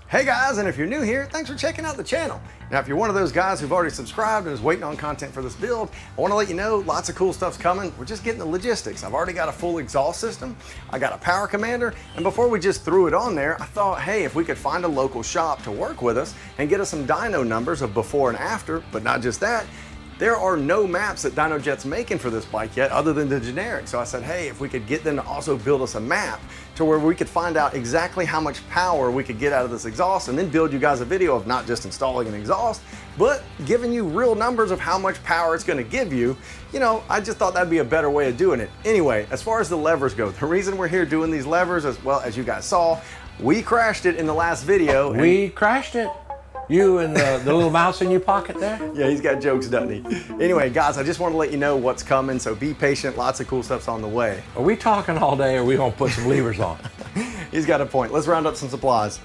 Hey guys, and if you're new here, thanks for checking out the channel. Now, if you're one of those guys who've already subscribed and is waiting on content for this build, I want to let you know lots of cool stuff's coming. We're just getting the logistics. I've already got a full exhaust system, I got a power commander, and before we just threw it on there, I thought, hey, if we could find a local shop to work with us and get us some dyno numbers of before and after, but not just that, there are no maps that DynoJet's making for this bike yet other than the generic. So I said, hey, if we could get them to also build us a map to where we could find out exactly how much power we could get out of this exhaust and then build you guys a video of not just installing an exhaust, but giving you real numbers of how much power it's gonna give you. You know, I just thought that'd be a better way of doing it. Anyway, as far as the levers go, the reason we're here doing these levers, as well as you guys saw, we crashed it in the last video. We crashed it? You and the little mouse in your pocket there? Yeah, he's got jokes, doesn't he? Anyway, guys, I just want to let you know what's coming, so be patient. Lots of cool stuff's on the way. Are we talking all day, or are we gonna put some levers on? He's got a point. Let's round up some supplies.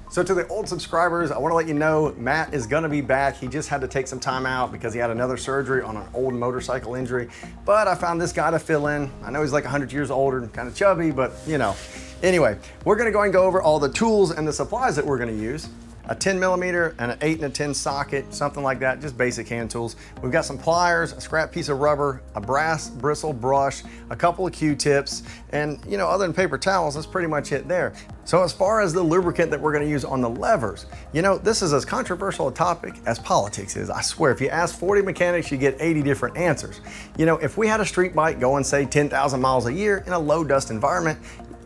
So to the old subscribers, I want to let you know Matt is going to be back. He just had to take some time out because he had another surgery on an old motorcycle injury. But I found this guy to fill in. I know he's like 100 years older and kind of chubby, but you know. Anyway, we're going to go and go over all the tools and the supplies that we're going to use. A 10 millimeter and an 8 and a 10 socket, something like that, just basic hand tools. We've got some pliers, a scrap piece of rubber, a brass bristle brush, a couple of Q-tips, and you know, other than paper towels, that's pretty much it there. So as far as the lubricant that we're gonna use on the levers, you know, this is as controversial a topic as politics is. I swear, if you ask 40 mechanics, you get 80 different answers. You know, if we had a street bike going, say, 10,000 miles a year in a low dust environment,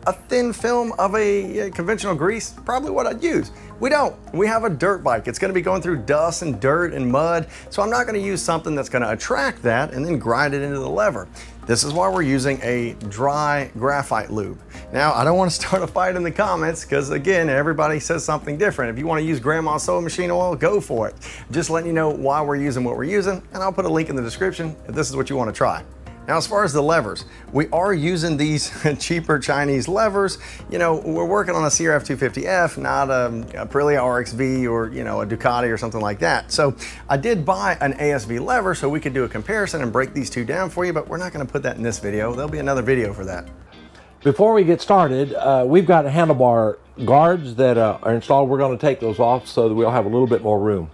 a thin film of a conventional grease, probably what I'd use. We don't. We have a dirt bike. It's gonna be going through dust and dirt and mud, so I'm not gonna use something that's gonna attract that and then grind it into the lever. This is why we're using a dry graphite lube. Now, I don't wanna start a fight in the comments because again, everybody says something different. If you wanna use grandma's sewing machine oil, go for it. Just letting you know why we're using what we're using, and I'll put a link in the description if this is what you wanna try. Now, as far as the levers, we are using these cheaper Chinese levers. You know, we're working on a CRF 250F, not a Aprilia RXV or, you know, a Ducati or something like that. So I did buy an ASV lever so we could do a comparison and break these two down for you, but we're not gonna put that in this video. There'll be another video for that. Before we get started, we've got handlebar guards that are installed. We're gonna take those off so that we'll have a little bit more room.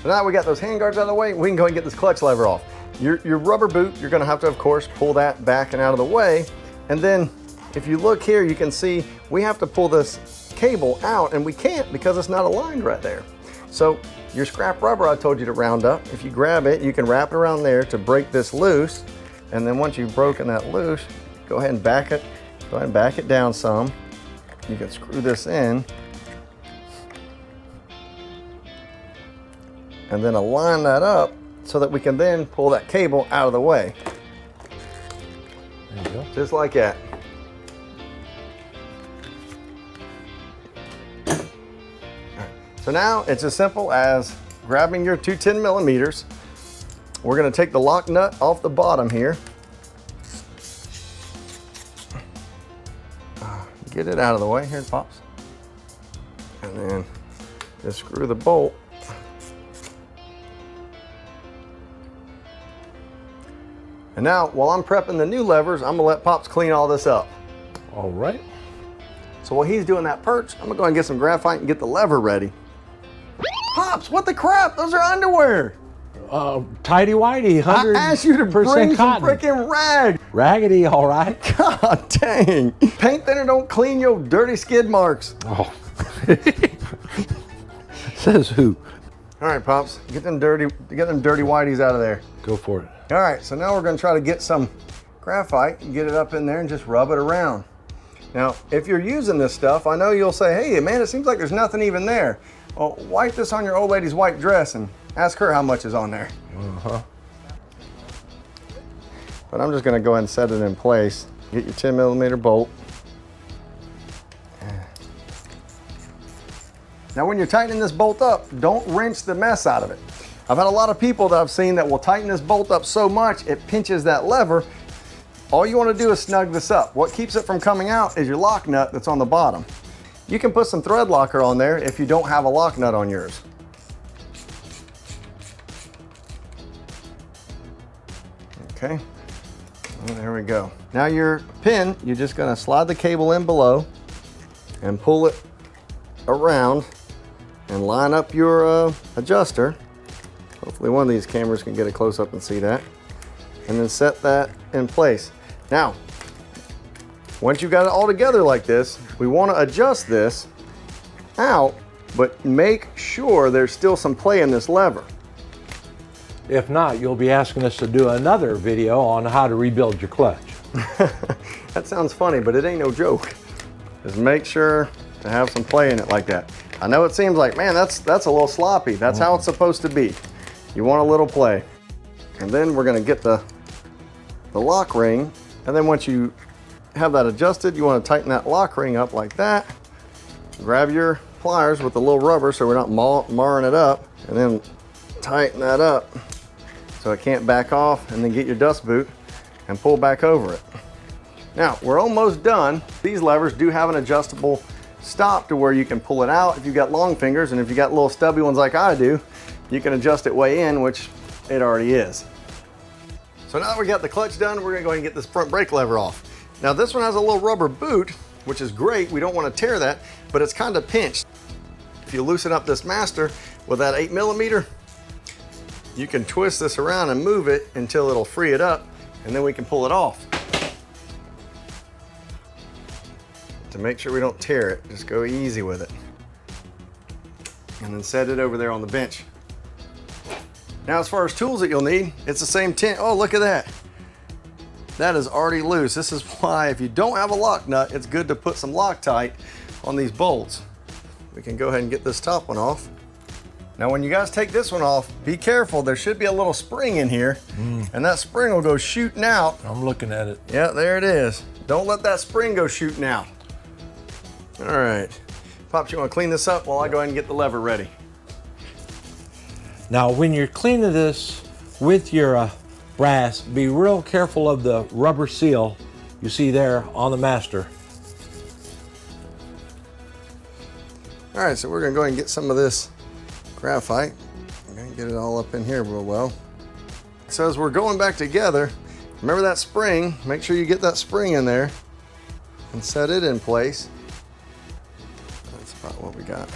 So now we got those hand guards out of the way, we can go and get this clutch lever off. Your rubber boot, you're gonna have to, of course, pull that back and out of the way. And then if you look here, you can see we have to pull this cable out, and we can't because it's not aligned right there. So your scrap rubber I told you to round up, if you grab it, you can wrap it around there to break this loose. And then once you've broken that loose, go ahead and back it down some. You can screw this in. And then align that up so that we can then pull that cable out of the way. There you go. Just like that. So now it's as simple as grabbing your two 10 millimeters. We're gonna take the lock nut off the bottom here. Get it out of the way, here it pops. And then just screw the bolt. And now, while I'm prepping the new levers, I'm gonna let Pops clean all this up. All right. So while he's doing that perch, I'm gonna go and get some graphite and get the lever ready. Pops, what the crap? Those are underwear. Tidy whitey, 100% I asked you to bring some cotton. freaking rag. Raggedy, all right. God dang. Paint thinner don't clean your dirty skid marks. Oh. Says who? All right, Pops, get them dirty whiteys out of there. Go for it. All right, so now we're gonna try to get some graphite and get it up in there and just rub it around. Now, if you're using this stuff, I know you'll say, hey, man, it seems like there's nothing even there. Well, wipe this on your old lady's white dress and ask her how much is on there. Uh-huh. But I'm just gonna go ahead and set it in place. Get your 10 millimeter bolt. Now when you're tightening this bolt up, don't wrench the mess out of it. I've had a lot of people that I've seen that will tighten this bolt up so much it pinches that lever. All you want to do is snug this up. What keeps it from coming out is your lock nut that's on the bottom. You can put some thread locker on there if you don't have a lock nut on yours. Okay, well, there we go. Now your pin, you're just gonna slide the cable in below and pull it around and line up your adjuster. Hopefully one of these cameras can get a close up and see that. And then set that in place. Now, once you've got it all together like this, we want to adjust this out, but make sure there's still some play in this lever. If not, you'll be asking us to do another video on how to rebuild your clutch. That sounds funny, but it ain't no joke. Just make sure to have some play in it like that. I know it seems like, man, that's a little sloppy. That's how it's supposed to be. You want a little play. And then we're gonna get the lock ring. And then once you have that adjusted, you want to tighten that lock ring up like that. Grab your pliers with the little rubber so we're not marring it up, and then tighten that up so it can't back off, and then get your dust boot and pull back over it. Now, we're almost done. These levers do have an adjustable stop to where you can pull it out if you've got long fingers, and if you got little stubby ones like I do, you can adjust it way in, which it already is. So now that we got the clutch done, we're gonna go ahead and get this front brake lever off. Now this one has a little rubber boot, which is great. We don't want to tear that, but it's kind of pinched. If you loosen up this master with that 8mm, you can twist this around and move it until it'll free it up, and then we can pull it off. To make sure we don't tear it, just go easy with it. And then set it over there on the bench. Now, as far as tools that you'll need, it's the same tin. Oh, look at that. That is already loose. This is why if you don't have a lock nut, it's good to put some Loctite on these bolts. We can go ahead and get this top one off. Now, when you guys take this one off, be careful. There should be a little spring in here, and that spring will go shooting out. I'm looking at it. Yeah, there it is. Don't let that spring go shooting out. All right. Pops, you want to clean this up while I go ahead and get the lever ready? Now, when you're cleaning this with your brass, be real careful of the rubber seal you see there on the master. All right, so we're gonna go ahead and get some of this graphite. I'm gonna get it all up in here real well. So as we're going back together, remember that spring, make sure you get that spring in there and set it in place. That's about what we got.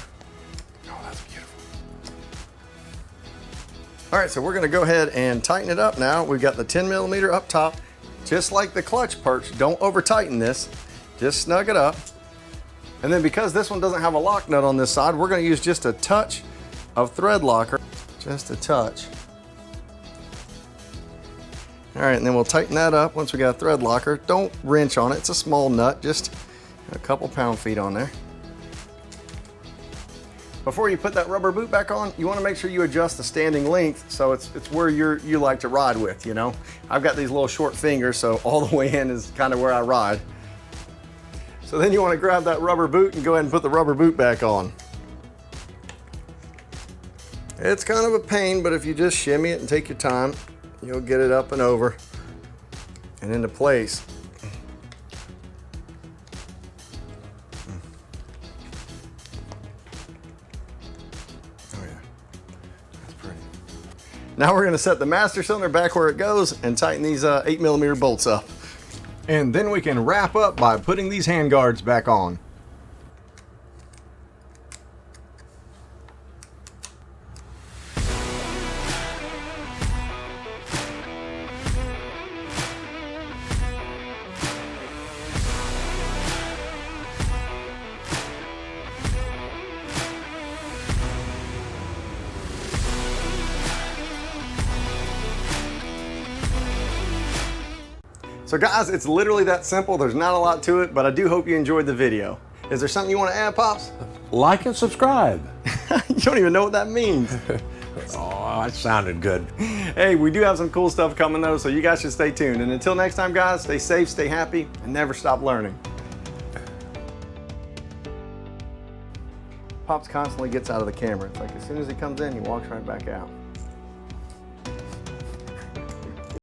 All right, so we're gonna go ahead and tighten it up now. We've got the 10mm up top, just like the clutch perch. Don't over tighten this, just snug it up. And then because this one doesn't have a lock nut on this side, we're gonna use just a touch of thread locker, just a touch. All right, and then we'll tighten that up once we got a thread locker. Don't wrench on it, it's a small nut, just a couple pound-feet on there. Before you put that rubber boot back on, you want to make sure you adjust the standing length so it's where you like to ride with, you know? I've got these little short fingers, so all the way in is kind of where I ride. So then you want to grab that rubber boot and go ahead and put the rubber boot back on. It's kind of a pain, but if you just shimmy it and take your time, you'll get it up and over and into place. Now we're gonna set the master cylinder back where it goes and tighten these 8mm bolts up. And then we can wrap up by putting these hand guards back on. So guys, it's literally that simple. There's not a lot to it, but I do hope you enjoyed the video. Is there something you want to add, Pops? Like and subscribe. You don't even know what that means. Oh, that sounded good. Hey, we do have some cool stuff coming though, so you guys should stay tuned. And until next time, guys, stay safe, stay happy, and never stop learning. Pops constantly gets out of the camera. It's like as soon as he comes in, he walks right back out.